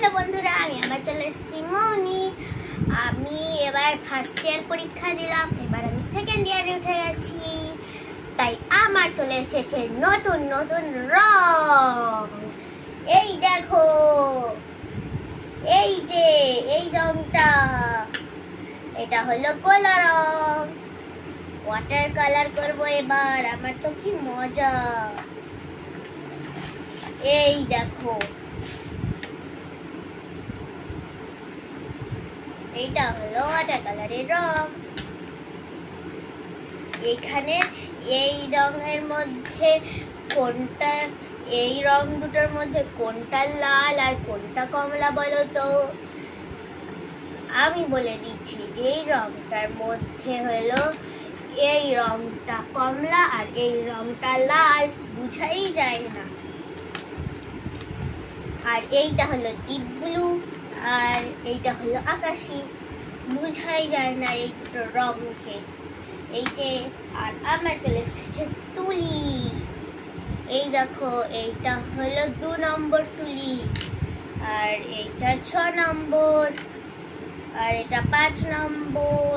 Hello বন্ধুরা, আমি আবার চলে এসেছি মৌনি। আমি এবার ফার্স্ট ইয়ার পরীক্ষা দিলাম, এবার আমি সেকেন্ড ইয়ারে উঠে গেছি। তাই আমার চলে এসেছে নতুন নতুন রং। এই দেখো, এই যে এই রংটা, এটা হলো গোলা রং। ওয়াটার কালার করবো এবার। আমার তো কি মজা। এই দেখো, এইটা হলো ওয়াটার কালারের রং। এখানে এই রঙের মধ্যে কোনটা, এই রং দুটোর মধ্যে কোনটা লাল আর কোনটা কমলা বলো তো? আমি বলে দিচ্ছি, এই রংটার মধ্যে হলো এই রংটা কমলা আর এই রংটা লাল, বুঝাই যায় না। আর এইটা হলো ডিপ ব্লু আর এইটা হলো আকাশি, বুঝাই যায় না এই দুটো রংকে। এই যে, আর আমার চলে এসেছে তুলি। এই দেখো, এইটা হলো 2 নম্বর তুলি, আর এইটা 6 নম্বর, আর এটা 5 নম্বর,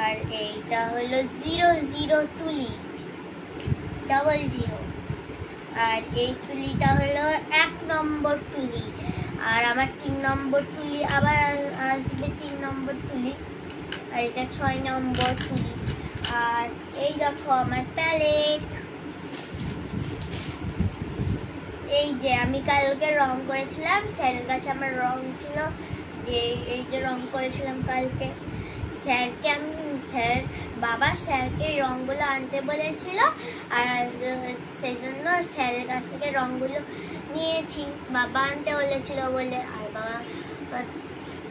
আর এইটা হলো 0 তুলি, 00। আর এই তুলিটা হলো 1 নম্বর তুলি, আর আমার 3 নম্বর তুলি আবার আসবে 3 নম্বর তুলি, আর এটা 6 নম্বর তুলি। আর এই দেখো আমার প্যালেট। এই যে আমি কালকে রং করেছিলাম, স্যারের কাছে আমার রং ছিল, এই যে রং করেছিলাম কালকে। স্যারকে আমি বাবা স্যারকে রংগুলো আনতে বলেছিল, আর সেই জন্য স্যারের কাছ থেকে রংগুলো নিয়েছি। বাবা আনতে বলেছিল বলে, আর বাবা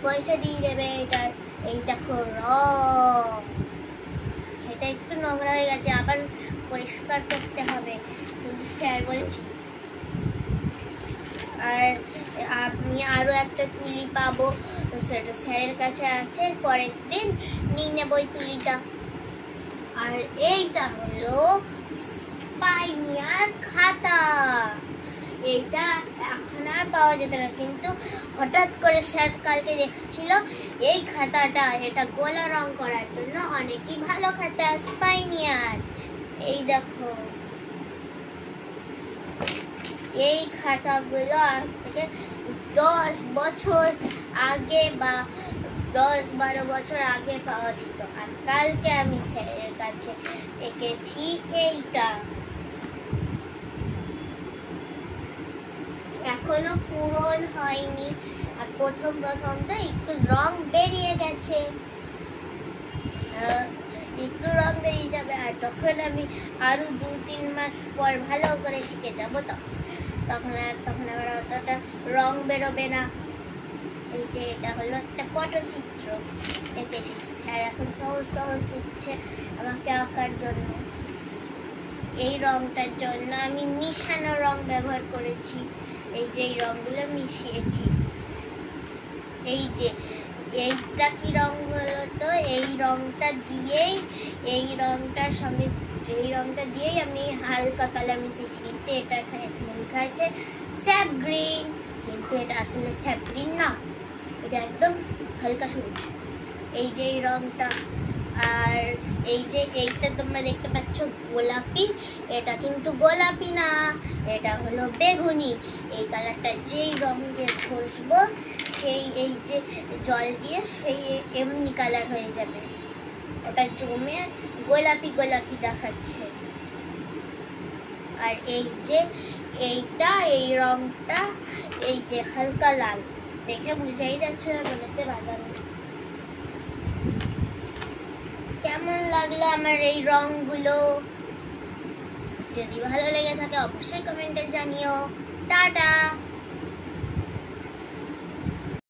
পয়সা দিয়ে দেবে এটার। এই দেখো রং, এটা একটু নোংরা হয়ে গেছে, আবার পরিষ্কার করতে হবে, কিন্তু স্যার বলেছি। আর আমি আরো একটা তুলি পাবো, সেটা স্যারের কাছে আছে, পরের দিন নিয়ে নেবো ওই তুলিটা। আর এইটা হলো স্পাইনিয়ার খাতা। এইটা এখন আর পাওয়া যেত না, কিন্তু হঠাৎ করে স্যার কালকে দেখেছিল এই খাতাটা, এটা গোলা রং করার জন্য অনেকই ভালো খাতা, স্পাইনিয়ার। এই দেখো, এই খাতাগুলো আজ থেকে 10 বছর আগে বা 10-12 বছর আগে পাওয়া যেত। আর কালকে আমি স্যারের কাছে এঁকেছি এইটা, এখনো পূরণ হয়নি। আর প্রথম তো একটু রং বেরিয়ে গেছে, একটু রং বেরিয়ে যাবে। আর যখন আমি আরো 2-3 মাস পর ভালো করে শিখে যাবো, তখন আবার অতটা রং বেরোবে না। এই যে এটা হলো একটা পটচিত্র এঁকেছি, স্যার এখন সহজ সহজ দিচ্ছে আমাকে আঁকার জন্য। এই রংটার জন্য আমি মিশানো রং ব্যবহার করেছি। এই যে এই রংগুলো মিশিয়েছি। এই যে এইটা কি রং হলো তো, এই রংটা দিয়েই, এই রংটার সঙ্গে এই রংটা দিয়েই আমি হালকা কালার মিশিয়েছি, কিন্তু এটা লেখা আছে স্যাপ গ্রিন, কিন্তু এটা আসলে স্যাপ গ্রিন না, এটা একদম হালকা সবুজ। এই যে এই রংটা, আর এই যে এইটা তোমরা দেখতে পাচ্ছ গোলাপি, এটা কিন্তু গোলাপি না, এটা হলো বেগুনি। এই কালারটা যেই রং দিয়ে ঘষবো, সেই এই যে জল দিয়ে সেই এমনি কালার হয়ে যাবে, ওটা জমে গোলাপি গোলাপি দেখাচ্ছে। আর এই যে এইটা, এই রংটা, এই যে হালকা লাল, দেখে বুঝাই যাচ্ছে না, মনে হচ্ছে বাদামি। কেমন লাগলো আমার এই রংগুলো? যদি ভালো লেগে থাকে অবশ্যই কমেন্টে জানিও। টাটা।